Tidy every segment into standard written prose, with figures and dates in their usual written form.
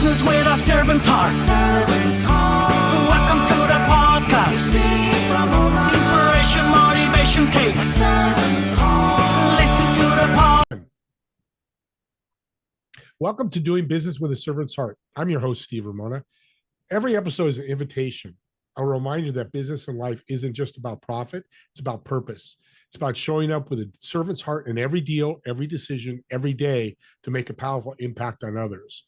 business with a servant's heart. Welcome to the podcast. Inspiration, motivation takes. Listen to the pod. Welcome to Doing Business with a Servant's Heart. I'm your host, Steve Ramona. Every episode is an invitation, a reminder that business and life isn't just about profit, it's about purpose. It's about showing up with a servant's heart in every deal, every decision, every day to make a powerful impact on others.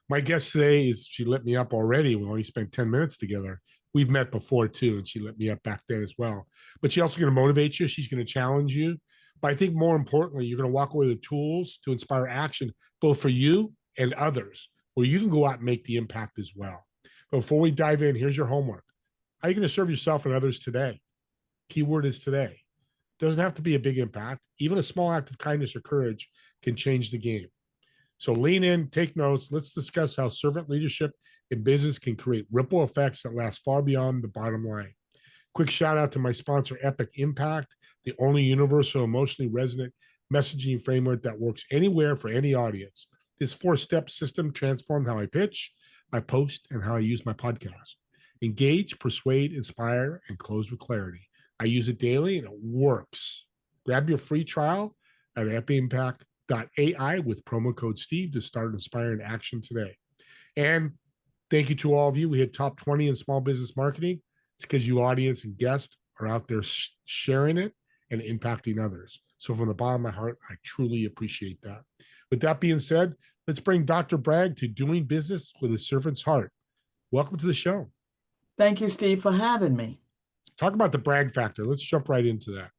My guest today is, she lit me up already. We only spent 10 minutes together. We've met before too, and she lit me up back then as well. But she's also going to motivate you. She's going to challenge you. But I think more importantly, you're going to walk away with tools to inspire action, both for you and others, where you can go out and make the impact as well. But before we dive in, here's your homework. How are you going to serve yourself and others today? Keyword is today. Doesn't have to be a big impact. Even a small act of kindness or courage can change the game. So lean in, take notes. Let's discuss how servant leadership in business can create ripple effects that last far beyond the bottom line. Quick shout out to my sponsor, Epic Impact, the only universal, emotionally resonant messaging framework that works anywhere for any audience. This 4-step system transformed how I pitch, I post, and how I use my podcast. Engage, persuade, inspire, and close with clarity. I use it daily and it works. Grab your free trial at epimpact.ai with promo code Steve to start inspiring action today. And thank you to all of you. We hit top 20 in small business marketing. It's because you audience and guests are out there sharing it and impacting others. So from the bottom of my heart, I truly appreciate that. With that being said, let's bring Dr. Bragg to Doing Business with a Servant's Heart. Welcome to the show. Thank you, Steve, for having me. Talk about the BRAGG Factor. Let's jump right into that.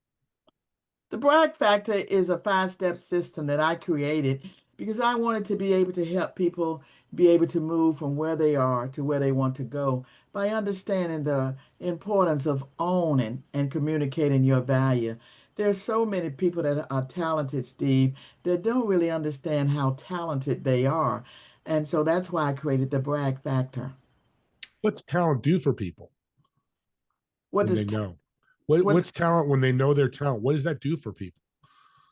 The BRAGG Factor is a 5-step system that I created because I wanted to be able to help people be able to move from where they are to where they want to go by understanding the importance of owning and communicating your value. There's so many people that are talented, Steve, that don't really understand how talented they are. And so that's why I created the BRAGG Factor. What's talent do for people? What when does they know? What's talent when they know their talent? What does that do for people?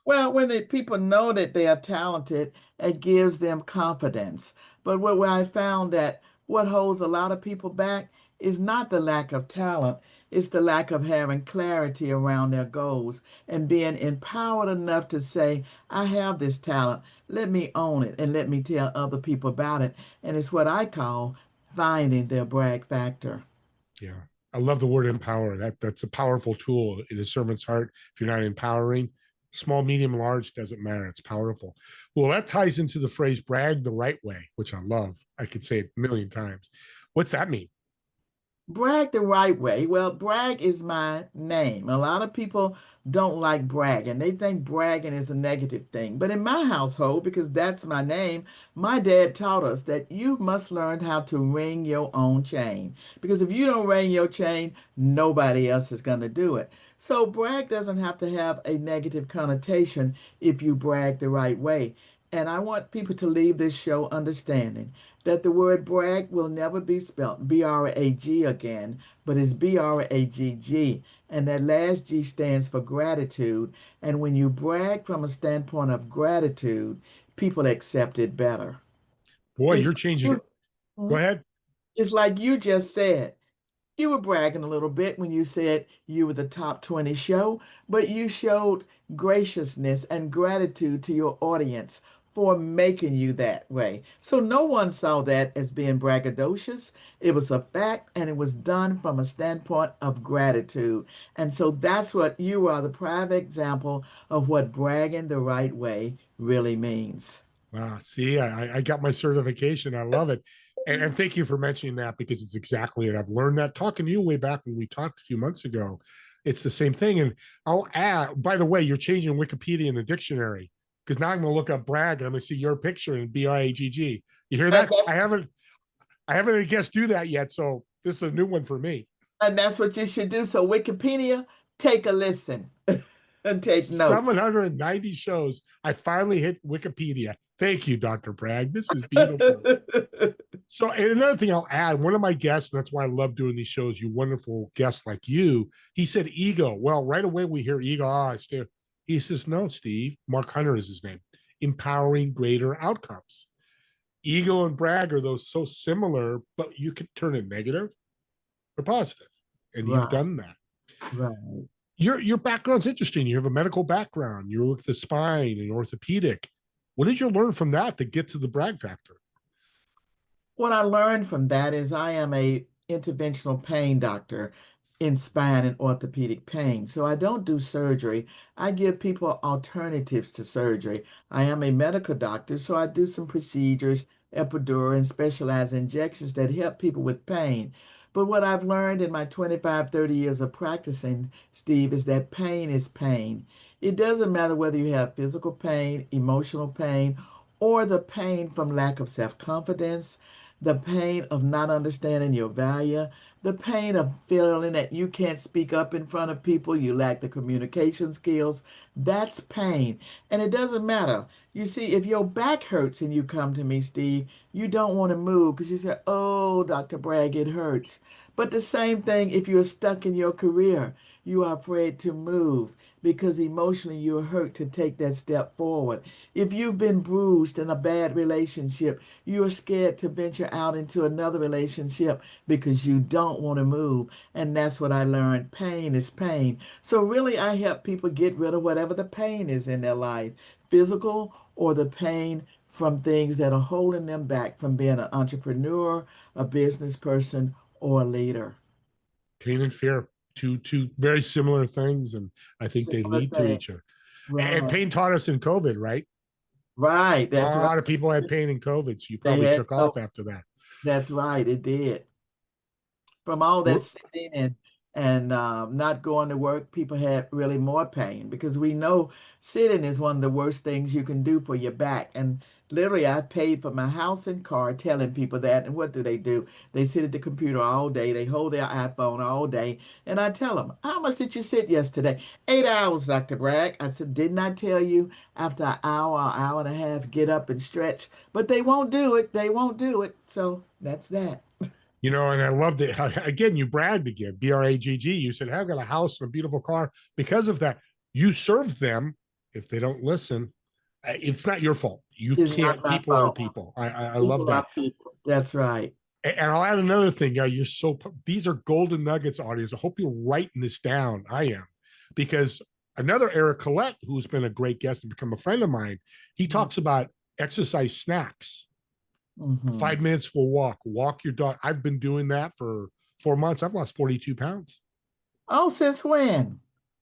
Well, when people know that they are talented, it gives them confidence. But what I found that what holds a lot of people back is not the lack of talent, it's the lack of having clarity around their goals and being empowered enough to say, I have this talent, let me own it and let me tell other people about it. And it's what I call finding their BRAGG Factor. Yeah. I love the word empower. That's a powerful tool in a servant's heart. If you're not empowering, small, medium, large, doesn't matter. It's powerful. Well, that ties into the phrase brag the right way, which I love. I could say it a million times. What's that mean? Brag the right way. Well, brag is my name. A lot of people don't like bragging. They think bragging is a negative thing. But in my household, because that's my name, my dad taught us that you must learn how to ring your own chain. Because if you don't ring your chain, nobody else is going to do it. So brag doesn't have to have a negative connotation if you brag the right way. And I want people to leave this show understanding that the word brag will never be spelled B-R-A-G again, but it's B-R-A-G-G. And that last G stands for gratitude. And when you brag from a standpoint of gratitude, people accept it better. Boy, It's you're changing it. Go ahead. It's like you just said. You were bragging a little bit when you said you were the top 20 show, but you showed graciousness and gratitude to your audience for making you that way. So no one saw that as being braggadocious. It was a fact, and it was done from a standpoint of gratitude. And so that's what you are, the prime example of what bragging the right way really means. Wow. See, I got my certification. I love it. And thank you for mentioning that because it's exactly it. I've learned that talking to you way back when we talked a few months ago. It's the same thing. And I'll add, by the way, you're changing Wikipedia in the dictionary because now I'm going to look up brag and I'm going to see your picture in BRAGG. You hear that? I haven't had a guest do that yet. So this is a new one for me. And that's what you should do. So Wikipedia, take a listen and take notes. 790 shows. I finally hit Wikipedia. Thank you, Dr. Bragg. This is beautiful. So, and another thing I'll add, one of my guests, and that's why I love doing these shows, you wonderful guests like you, he said ego. Well, right away we hear ego. He says, no, Steve, Mark Hunter is his name, empowering greater outcomes. ego and brag are those so similar, but you can turn it negative or positive, and you've Right, done that. right. Your background's interesting. You have a medical background. You work the spine and orthopedic. What did you learn from that to get to the brag factor? What I learned from that is I am a interventional pain doctor in spine and orthopedic pain. So I don't do surgery. I give people alternatives to surgery. I am a medical doctor, so I do some procedures, epidural and specialized injections that help people with pain. But what I've learned in my 25, 30 years of practicing, Steve, is that pain is pain. It doesn't matter whether you have physical pain, emotional pain, or the pain from lack of self-confidence, the pain of not understanding your value, the pain of feeling that you can't speak up in front of people, you lack the communication skills. That's pain. And it doesn't matter. You see, if your back hurts and you come to me, Steve, you don't want to move because you say, "Oh, Dr. Bragg, it hurts." But the same thing if you're stuck in your career, you are afraid to move because emotionally you're hurt to take that step forward. If you've been bruised in a bad relationship, you're scared to venture out into another relationship because you don't want to move. And that's what I learned. Pain is pain. So really, I help people get rid of whatever the pain is in their life, physical or the pain from things that are holding them back from being an entrepreneur, a business person, or a leader. Pain and fear, two very similar things, and I think they Similar lead to thing. each other. And Right. pain taught us in COVID, right? Right. A That's right. lot of people had pain in COVID, so you They probably had took off no, after that. that's right. It did. From all that We're, sitting and not going to work, people had really more pain because we know sitting is one of the worst things you can do for your back. And literally, I paid for my house and car telling people that. And what do? They sit at the computer all day. They hold their iPhone all day. And I tell them, "How much did you sit yesterday?" 8 hours, Dr. Bragg. I said, "Didn't I tell you after an hour and a half, get up and stretch?" But they won't do it. They won't do it. So that's that. and I loved it. Again, you bragged again, BRAGG. You said, hey, I've got a house and a beautiful car. Because of that, you served them. If they don't listen, it's not your fault. You It's not can't, my people are fault. people. I love People that. are people. That's right. And I'll add another thing. You're these are golden nuggets, audience. I hope you're writing this down. I am, because another Eric Collette, who's been a great guest and become a friend of mine, he talks about exercise snacks. Mm-hmm. 5 minutes for a walk your dog. I've been doing that for 4 months. I've lost 42 pounds Oh, since when?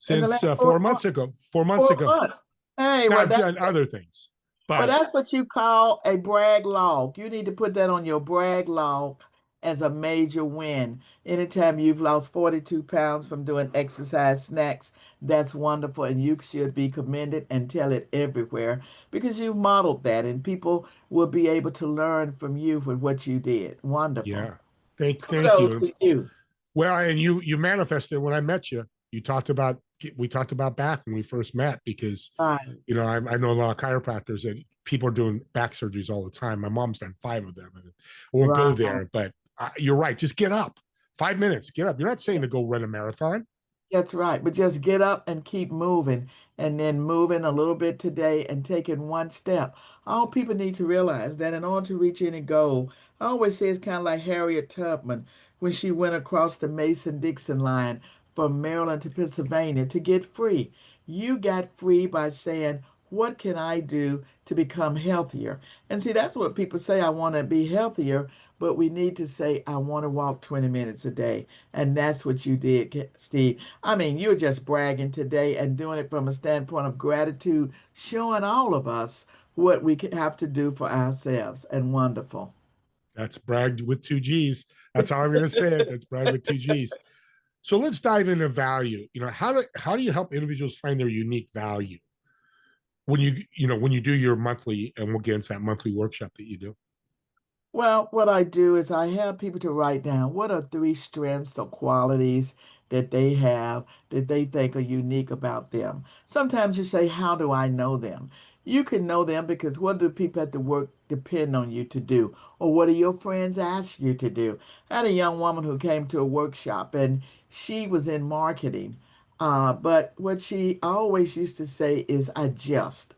In the since last 4 months ago. 4 months 4 ago. months. Hey, Now well, I've done other things, but that's what you call a brag log. You need to put that on your brag log as a major win. Anytime you've lost 42 pounds from doing exercise snacks, that's wonderful, and you should be commended and tell it everywhere because you've modeled that, and people will be able to learn from you for what you did. Wonderful. yeah, thank Kudos you. to you. Well, and you manifested when I met you. You talked about we talked about back when we first met, because Right, I know a lot of chiropractors and people are doing back surgeries all the time. My mom's done 5 of them, and I won't go right. there. But you're right. Just get up. 5 minutes. Get up. You're not saying to go run a marathon. That's right. But just get up and keep moving and then moving a little bit today and taking one step. All people need to realize that in order to reach any goal, I always say it's kind of like Harriet Tubman when she went across the Mason-Dixon line from Maryland to Pennsylvania to get free. You got free by saying, "What can I do to become healthier?" And see, that's what people say, "I want to be healthier," but we need to say, "I want to walk 20 minutes a day." And that's what you did, Steve. I mean, you're just bragging today and doing it from a standpoint of gratitude, showing all of us what we have to do for ourselves. And wonderful. That's bragged with two G's. That's how I'm going to say it. That's bragged with two G's. So let's dive into value. How do you help individuals find their unique value when when you do your monthly, and we'll get into that monthly workshop that you do. Well, what I do is I have people to write down what are three strengths or qualities that they have that they think are unique about them. Sometimes you say, "How do I know them?" You can know them because what do people at the work depend on you to do? Or what do your friends ask you to do? I had a young woman who came to a workshop and she was in marketing. But what she always used to say is, I just.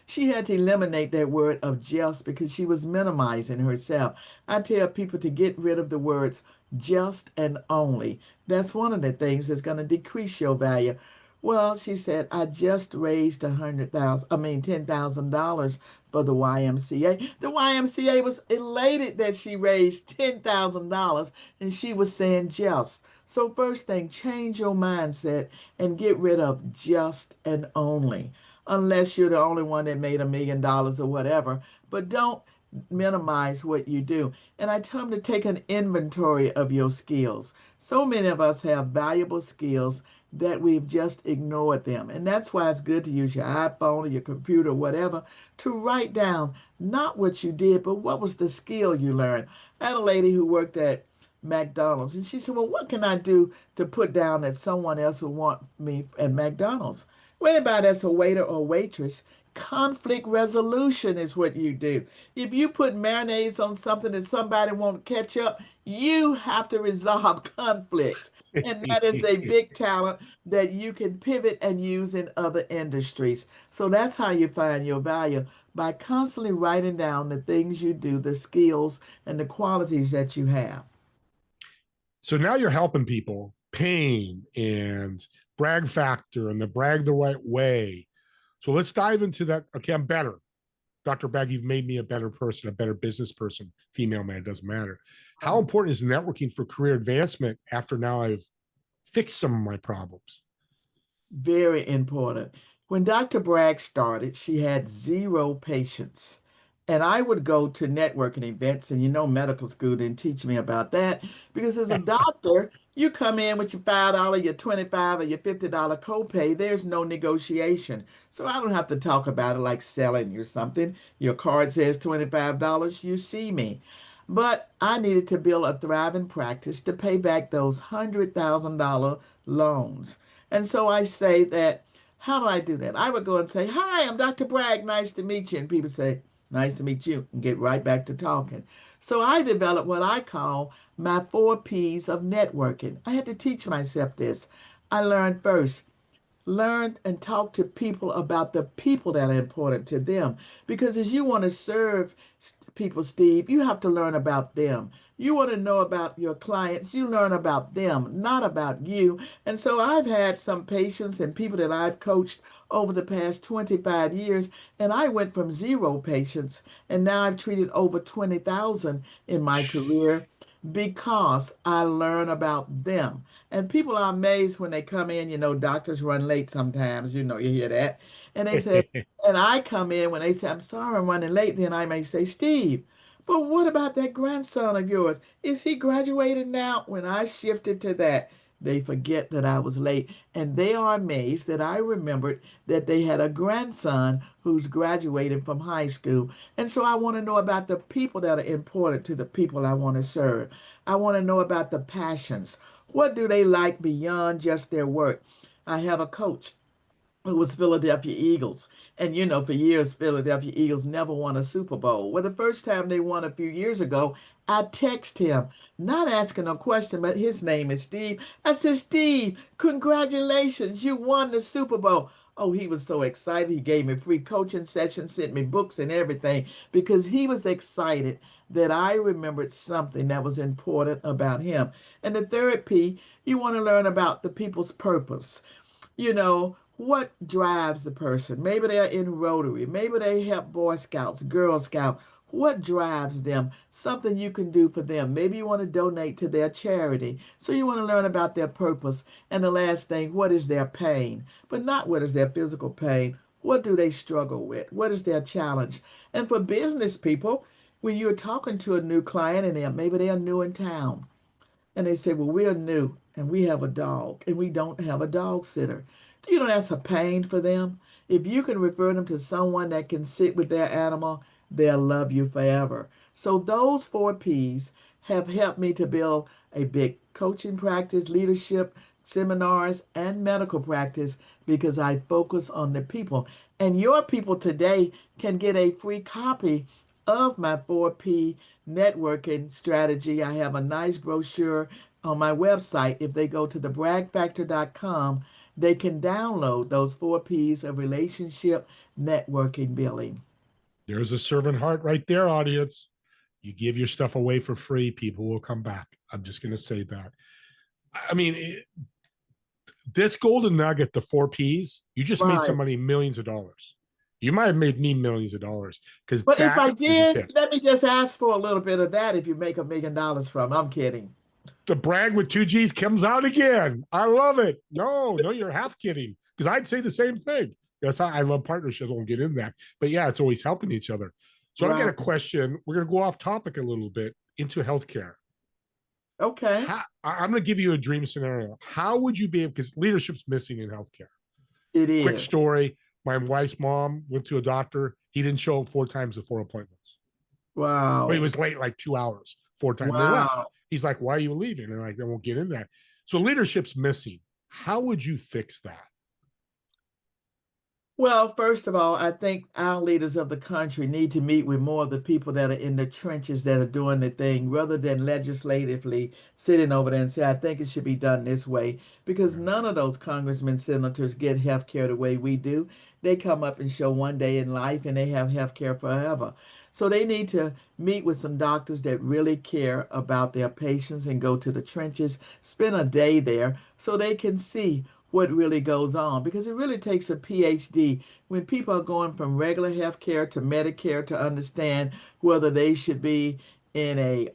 She had to eliminate that word of just because she was minimizing herself. I tell people to get rid of the words just and only. That's one of the things that's going to decrease your value. Well, she said, I just raised $10,000 for the YMCA. The YMCA was elated that she raised $10,000 and she was saying just. So first thing, change your mindset and get rid of just and only, unless you're the only one that made $1 million or whatever. But don't minimize what you do. And I tell them to take an inventory of your skills. So many of us have valuable skills that we've just ignored them. And that's why it's good to use your iPhone or your computer or whatever to write down not what you did, but what was the skill you learned. I had a lady who worked at McDonald's and she said, well, what can I do to put down that someone else would want me at McDonald's? Well, anybody that's a waiter or waitress, conflict resolution is what you do. If you put mayonnaise on something that somebody won't catch up, you have to resolve conflicts. And that is a big talent that you can pivot and use in other industries. So that's how you find your value by constantly writing down the things you do, the skills and the qualities that you have. So now you're helping people pain and brag factor and the brag the right way. So let's dive into that. Okay, I'm better. Dr. Bragg, you've made me a better person, a better business person, female, man, it doesn't matter. How important is networking for career advancement after now I've fixed some of my problems? Very important. When Dr. Bragg started, she had zero patients. And I would go to networking events, and medical school didn't teach me about that because as a doctor, you come in with your $5, your $25, or your $50 copay. There's no negotiation. So I don't have to talk about it like selling you something. Your card says $25, you see me. But I needed to build a thriving practice to pay back those $100,000 loans. And so I say that, how do I do that? I would go and say, hi, I'm Dr. Bragg. Nice to meet you. And people say, nice to meet you, and get right back to talking. So I developed what I call my 4 P's of networking. I had to teach myself this. I learned first, learn and talk to people about the people that are important to them. Because as you want to serve people, Steve, you have to learn about them. You want to know about your clients, you learn about them, not about you. And so I've had some patients and people that I've coached over the past 25 years, and I went from zero patients, and now I've treated over 20,000 in my career because I learn about them. And people are amazed when they come in. Doctors run late sometimes, you hear that. And they said, and I come in when they say, I'm sorry I'm running late, then I may say, Steve, but what about that grandson of yours? Is he graduated now? When I shifted to that, they forget that I was late. And they are amazed that I remembered that they had a grandson who's graduating from high school. And so I want to know about the people that are important to the people I want to serve. I want to know about the passions. What do they like beyond just their work? I have a coach. It was Philadelphia Eagles. And for years, Philadelphia Eagles never won a Super Bowl. Well, the first time they won a few years ago, I text him, not asking a question, but his name is Steve. I said, Steve, congratulations, you won the Super Bowl. Oh, he was so excited. He gave me free coaching sessions, sent me books and everything because he was excited that I remembered something that was important about him. And the third P, you want to learn about the people's purpose. What drives the person? Maybe they're in Rotary. Maybe they help Boy Scouts, Girl Scouts. What drives them? Something you can do for them. Maybe you want to donate to their charity. So you want to learn about their purpose. And the last thing, what is their pain? But not what is their physical pain. What do they struggle with? What is their challenge? And for business people, when you're talking to a new client and maybe they are new in town, and they say, well, we're new and we have a dog and we don't have a dog sitter. Do you know that's a pain for them? If you can refer them to someone that can sit with their animal, they'll love you forever. So those 4 P's have helped me to build a big coaching practice, leadership, seminars, and medical practice because I focus on the people. And your people today can get a free copy of my 4P networking strategy. I have a nice brochure on my website, if they go to the braggfactor.com, they can download those 4 P's of relationship networking building. There's a servant heart right there, audience. You give your stuff away for free, people will come back. I'm just going to say that. I mean, this golden nugget, the 4 P's, you just made Right. somebody millions of dollars. You might have made me millions of dollars because But if that I is a did, tip. let me just ask for a little bit of that if you make $1 million from. I'm kidding. The brag with 2 G's comes out again. I love it. No, you're half kidding because I'd say the same thing. That's how I love partnerships. I won't get into that. But yeah, it's always helping each other. So I got a Right. question. We're going to go off topic a little bit into healthcare. Okay. I'm going to give you a dream scenario. How would you be able, because leadership's missing in healthcare. It Quick is. story. My wife's mom went to a doctor. He didn't show up 4 times at 4 appointments. Well, he Wow. was late like 2 hours, 4 times. They left. Wow. He's like, why are you leaving? And like, I won't get in that. So leadership's missing. How would you fix that? Well, first of all, I think our leaders of the country need to meet with more of the people that are in the trenches that are doing the thing rather than legislatively sitting over there and say, I think it should be done this way. Because none of those congressmen, senators get health care the way we do. They come up and show one day in life and they have health care forever. So they need to meet with some doctors that really care about their patients and go to the trenches, spend a day there so they can see what really goes on because it really takes a PhD when people are going from regular health care to Medicare to understand whether they should be in a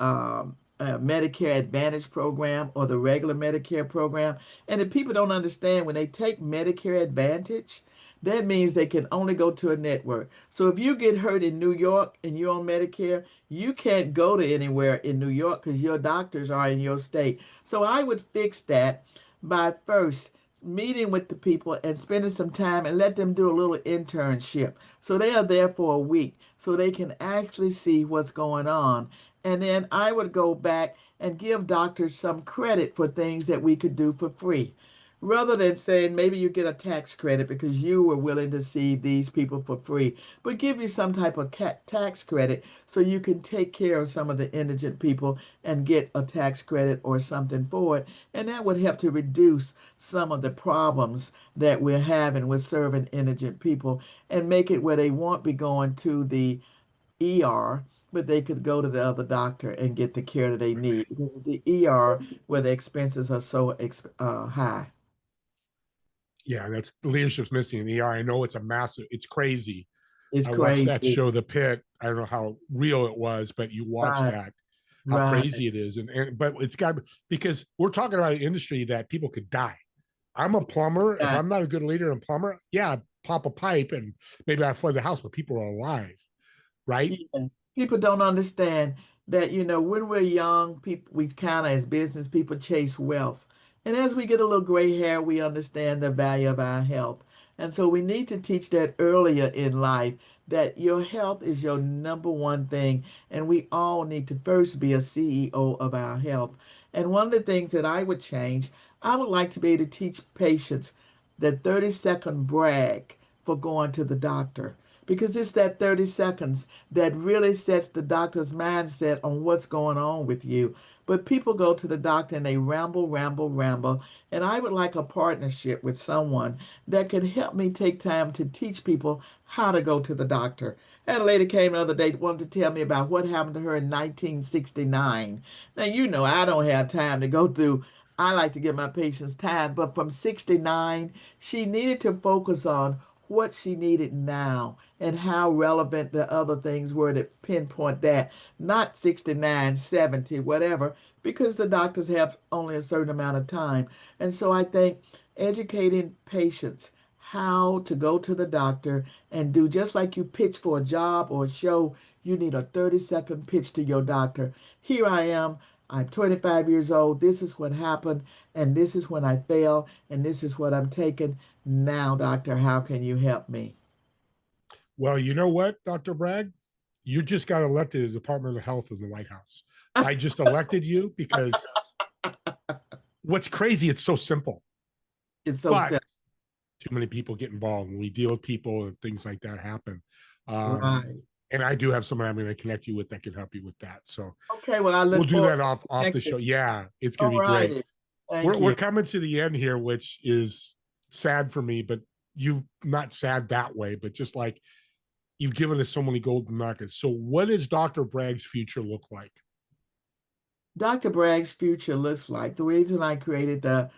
Medicare Advantage program or the regular Medicare program. And if people don't understand when they take Medicare Advantage, that means they can only go to a network. So if you get hurt in New York and you're on Medicare, you can't go to anywhere in New York because your doctors are in your state. So I would fix that by first meeting with the people and spending some time and let them do a little internship. So they are there for a week so they can actually see what's going on. And then I would go back and give doctors some credit for things that we could do for free. Rather than saying maybe you get a tax credit because you were willing to see these people for free, but give you some type of tax credit so you can take care of some of the indigent people and get a tax credit or something for it. And that would help to reduce some of the problems that we're having with serving indigent people and make it where they won't be going to the ER, but they could go to the other doctor and get the care that they need because the ER where the expenses are so high. Yeah, that's the leadership's missing in the ER. I know it's a massive, it's crazy. It's I watched that crazy. show, The Pit. I don't know how real it was, but you watch Right, that, how right. crazy it is. But it's got, because we're talking about an industry that people could die. I'm a plumber. If Yeah. I'm not a good leader and plumber, yeah, I'd pop a pipe and maybe I flood the house, but people are alive, right? Yeah. People don't understand that, when we're young, people we kind of as business people chase wealth. And as we get a little gray hair, we understand the value of our health. And so we need to teach that earlier in life that your health is your number one thing. And we all need to first be a CEO of our health. And one of the things that I would change, I would like to be able to teach patients the 30-second brag for going to the doctor because it's that 30 seconds that really sets the doctor's mindset on what's going on with you. But people go to the doctor and they ramble, ramble, ramble. And I would like a partnership with someone that can help me take time to teach people how to go to the doctor. And a lady came the other day wanted to tell me about what happened to her in 1969. Now, I don't have time to go through. I like to give my patients time, but from 69, she needed to focus on what she needed now and how relevant the other things were to pinpoint that, not 69, 70, whatever, because the doctors have only a certain amount of time. And so I think educating patients how to go to the doctor and do just like you pitch for a job or a show, you need a 30-second pitch to your doctor. Here I am. I'm 25 years old. This is what happened, and this is when I fell, and this is what I'm taking. Now, doctor, how can you help me? Well, you know what, Dr. Bragg? You just got elected to the Department of Health in the White House. I just elected you because what's crazy, it's so simple, It's so but simple. too many people get involved and we deal with people and things like that happen. Um, Right. And I do have someone I'm going to connect you with that can help you with that. So Okay, well, I we'll look do forward that to off the show. connecting. Yeah, it's going All to be great. righty. Thank We're you. coming to the end here, which is sad for me, but you not sad that way, but just like you've given us so many golden nuggets. So what does Dr. Bragg's future look like? Dr. Bragg's future looks like the reason I created the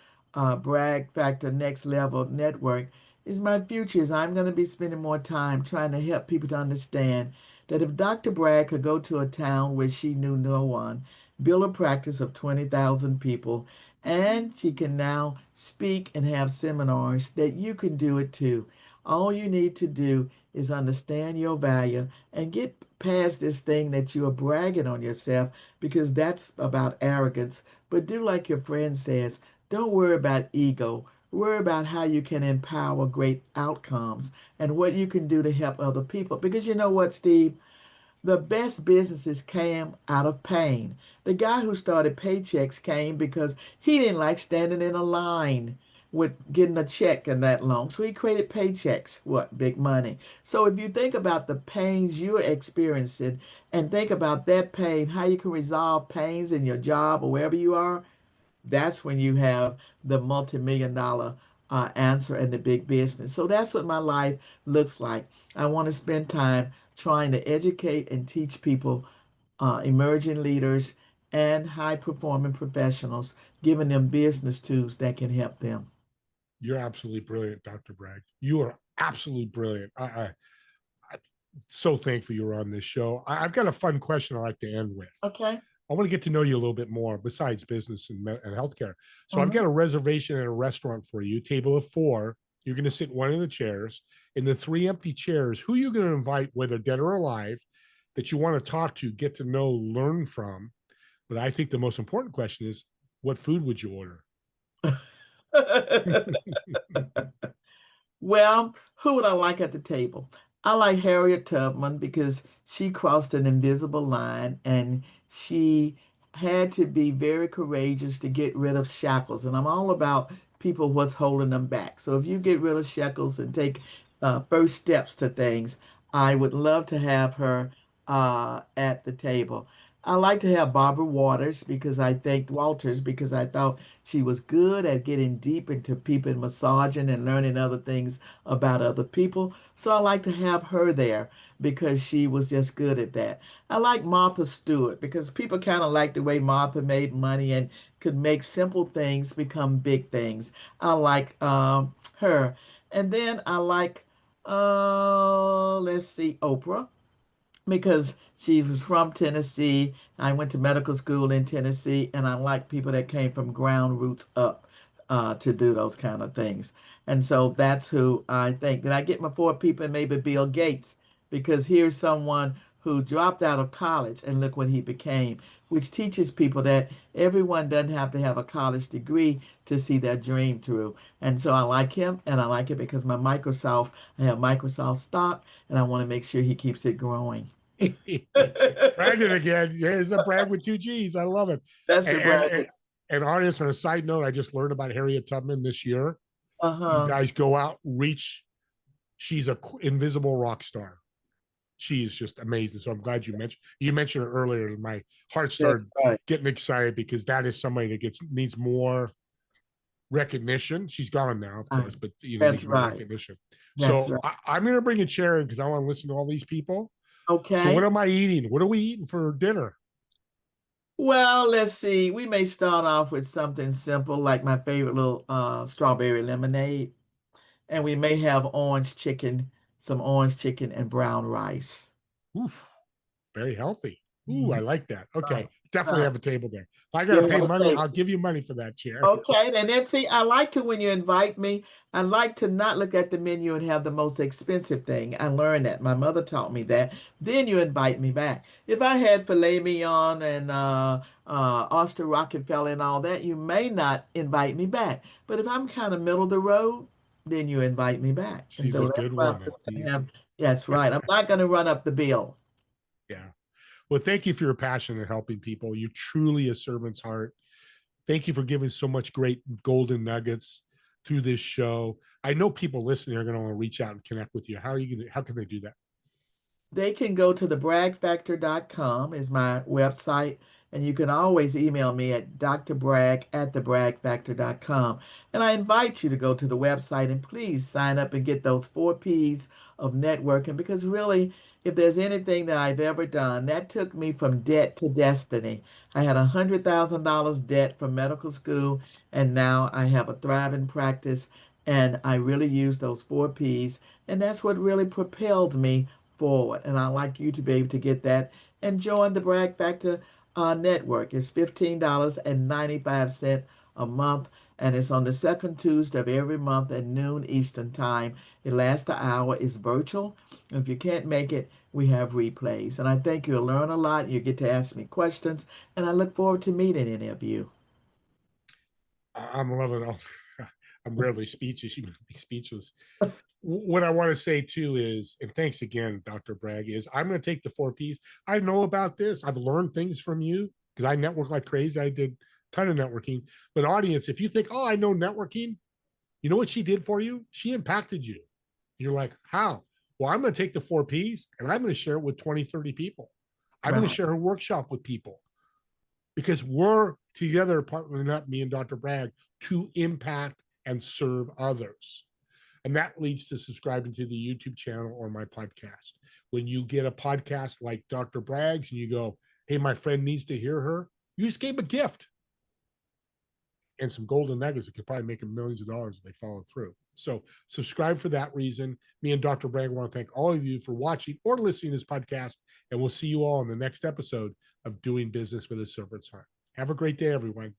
Bragg Factor Next Level Network is my future is I'm going to be spending more time trying to help people to understand that if Dr. Bragg could go to a town where she knew no one, build a practice of 20,000 people, and she can now speak and have seminars, that you can do it too. All you need to do is understand your value and get past this thing that you are bragging on yourself because that's about arrogance. But do like your friend says, don't worry about ego. Worry about how you can empower great outcomes and what you can do to help other people. Because you know what, Steve? The best businesses came out of pain. The guy who started Paychex came because he didn't like standing in a line with getting a check and that long. So he created Paychex. What? Big money. So if you think about the pains you're experiencing and think about that pain, how you can resolve pains in your job or wherever you are, that's when you have the multi-million dollar answer in the big business. So that's what my life looks like. I want to spend time trying to educate and teach people, emerging leaders and high performing professionals, giving them business tools that can help them. You're absolutely brilliant, Dr. Bragg. You are absolutely brilliant. I'm so thankful you're on this show. I've got a fun question I like to end with. Okay. I want to get to know you a little bit more besides business and healthcare. So I've got Mhm. a reservation at a restaurant for you, table of 4. You're going to sit in one of the chairs. In the 3 empty chairs, who are you going to invite, whether dead or alive, that you want to talk to, get to know, learn from? But I think the most important question is, what food would you order? Well, who would I like at the table? I like Harriet Tubman because she crossed an invisible line and she had to be very courageous to get rid of shackles. And I'm all about people what's holding them back. So if you get rid of shackles and take first steps to things, I would love to have her at the table. I like to have Barbara Walters because I thought she was good at getting deep into people massaging and learning other things about other people. So I like to have her there because she was just good at that. I like Martha Stewart because people kind of like the way Martha made money and could make simple things become big things. I like her. And then I like, let's see, Oprah because she was from Tennessee. I went to medical school in Tennessee, and I like people that came from ground roots up to do those kind of things. And so that's who I think. Did I get my 4 people? And maybe Bill Gates, because here's someone who dropped out of college and look what he became, which teaches people that everyone doesn't have to have a college degree to see their dream through. And so I like him, and I like it because I have Microsoft stock, and I want to make sure he keeps it growing. Bragging again. Yeah, it's a brag with 2 G's. I love it. That's the And, bracket. audience, on a side note, I just learned about Harriet Tubman this year. You Uh-huh. guys go out, reach. She's a invisible rock star. She's just amazing. So I'm glad you mentioned her earlier. My heart That's started right. getting excited because that is somebody that needs more recognition. She's gone now, of Right. course, but That's needs more right. recognition. That's So right. I'm going to bring a chair in because I want to listen to all these people. So what Okay. am I eating? What are we eating for dinner? Well, let's see. We may start off with something simple like my favorite little strawberry lemonade. And we may have some orange chicken and brown rice. Oof, very healthy. Ooh, I Mhm. like that. Right. Okay, definitely Right. have a table there. If I got to You'll pay have a money, I'll table. give you money for that chair. Okay, and then see, I like to when you invite me, I like to not look at the menu and have the most expensive thing. I learned that. My mother taught me that. Then you invite me back. If I had filet mignon and oyster Rockefeller and all that, you may not invite me back. But if I'm kind of middle of the road, then you invite me back. And She's a so that's good why I'm woman. just gonna have. That's right. I'm not gonna run up the bill. Yeah. Well, thank you for your passion in helping people. You truly a servant's heart. Thank you for giving so much great golden nuggets through this show. I know people listening are going to want to reach out and connect with you. How are you going to, how can they do that? They can go to the braggfactor.com is my website, and you can always email me at drbragg@thebraggfactor.com. And I invite you to go to the website and please sign up and get those 4 P's of networking, because really, if there's anything that I've ever done, that took me from debt to destiny. I had $100,000 debt from medical school, and now I have a thriving practice, and I really use those 4 P's, and that's what really propelled me forward. And I'd like you to be able to get that and join the Bragg Factor network. It's $15.95 a month, and it's on the second Tuesday of every month at noon Eastern Time. It lasts an hour. It's virtual. And if you can't make it, we have replays. And I think you'll learn a lot. You get to ask me questions, and I look forward to meeting any of you. I'm loving it. I'm rarely speechless. You can be speechless. What I want to say too is, and thanks again, Dr. Bragg, is I'm going to take the 4 P's. I know about this. I've learned things from you because I network like crazy. I did a ton of networking. But audience, if you think, oh, I know networking, you know what she did for you? She impacted you. You're like, how? Well, I'm going to take the 4 P's and I'm going to share it with 20, 30 people. I'm going to Right. share her workshop with people because we're together partnering up, me and Dr. Bragg, to impact and serve others. And that leads to subscribing to the YouTube channel or my podcast. When you get a podcast like Dr. Bragg's and you go, hey, my friend needs to hear her, you just gave a gift and some golden nuggets that could probably make them millions of dollars if they follow through. So subscribe for that reason. Me and Dr. Bragg want to thank all of you for watching or listening to this podcast. And we'll see you all in the next episode of Doing Business with a Servant's Heart. Have a great day, everyone.